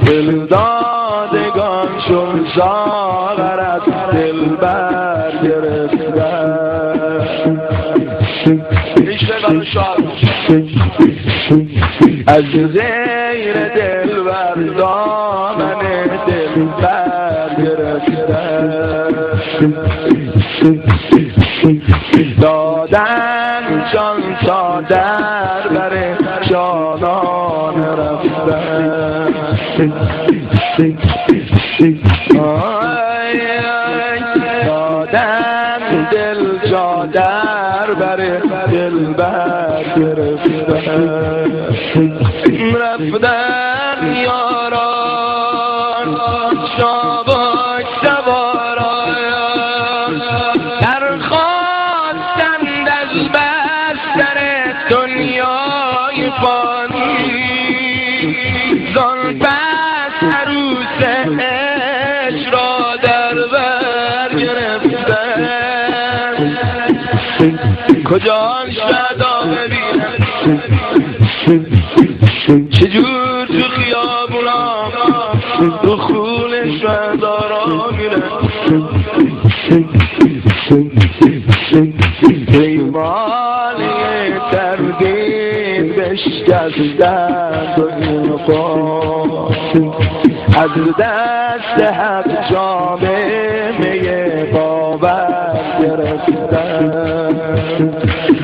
دل دادگان شد ساغر از دل بر گرفتن از غیر دل بر دامن دل بر گرفتن دادن جان تا در بر جانان رفتن دادن دل جا در بر دل بر گرفتن رفتن یاران شاباک سواران در خواستند از بستر دنیای فانی زان پس عروس عشق را در بر گرفتن کجا شدا ببینم چجور تو خیابونا تو خون شدا را میرن پیمانی ترگیب بشکستند و این قوم از دست حق جامه می باور گرفتن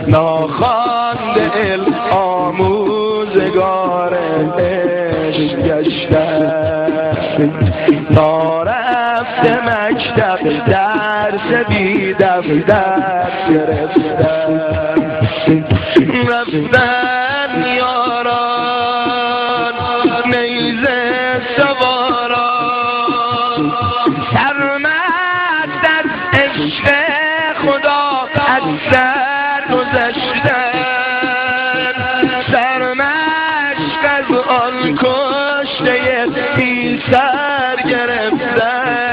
ناخوانده علم آموزگار عشق گشتن نارفته مکتب درس بی دفتر گرفتن رفتن یاران نیزه سواران سرمست از عشق خدا از سر گذشتن سرمشق از آن کشته بی سر گرفتن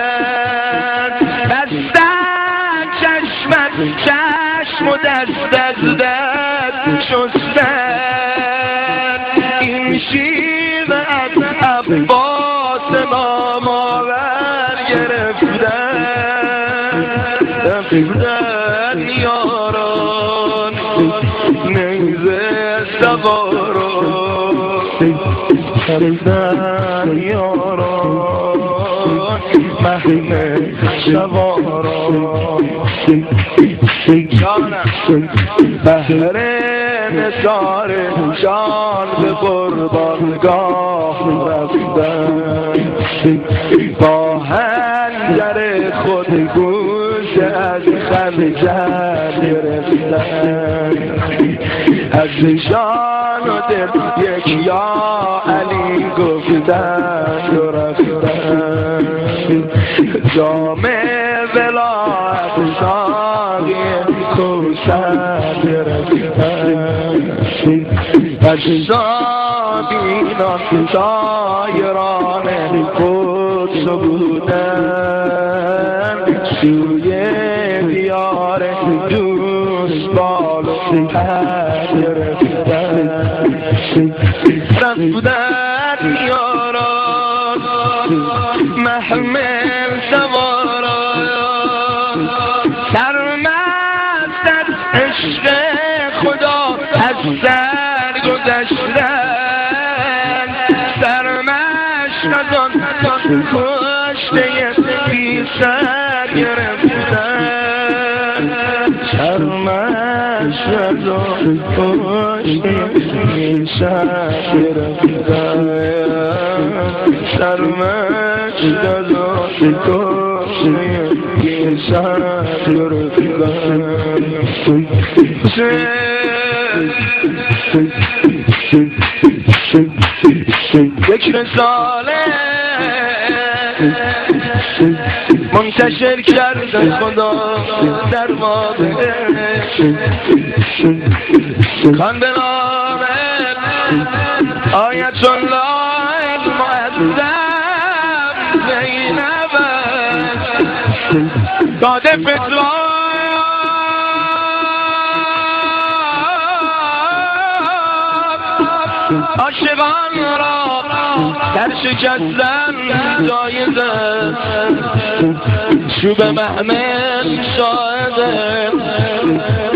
بستن چشم و دست از دست شستن این شیوه از عباس نامآور گرفتن یاران نیزه سواران رفتن یاران مهنه سواران بهر نثار جان به قربانگاه رفتن با حنجر خود گوش از خنجر گرفتن از جان و دل یک یا علی گفتن و رفتن جام ولایت ساقی کوثر گرفتن اجزابینان سایران قدس بودن سوی دیار دوست بال و پر گرفتن رفتن یاران محمل سواران سرمست از عشق خدا از سر گذشتن سرمشق از آن کشته بی سر گرفتن سرمشق از آن کشته بی سر گرفتن سرمشق از آن کشته بی سر گرفتن یک رساله منتشر کرده خدا در واقع خان به نام آیت الله معظم زینب داده فتوا عاشقان را در شکستن جایزه چوب محمل شاهده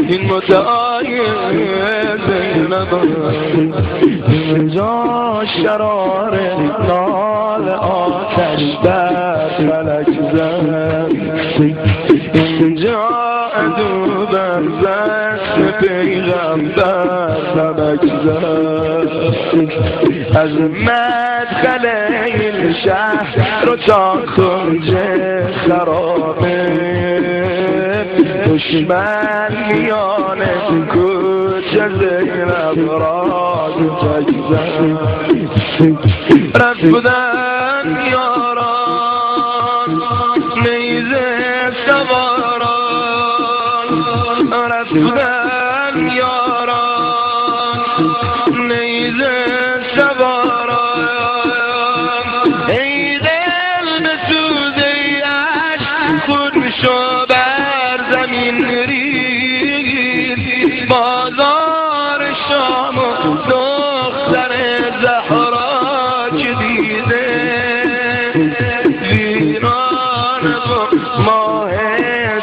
این مدعای زینب اینجا شرار نال آتش در فلک زد اینجا عدو بر دست پیغمبر سبک زد از مدخل این شهر رو تا کنج خرابه دشمن میان کوچه زینب را تک زد رفت بودن یاران نیزه سواران رفت بودن یاران نیزه سواران ای دل بسوزه ای عشق خود شو بر زمین ریز بازار شام و دختر زهرا که دیده ویران ماه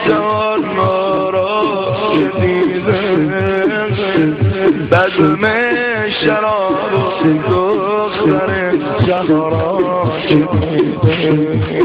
جان را که دیده بزم شراب و دختر زهرا که دیده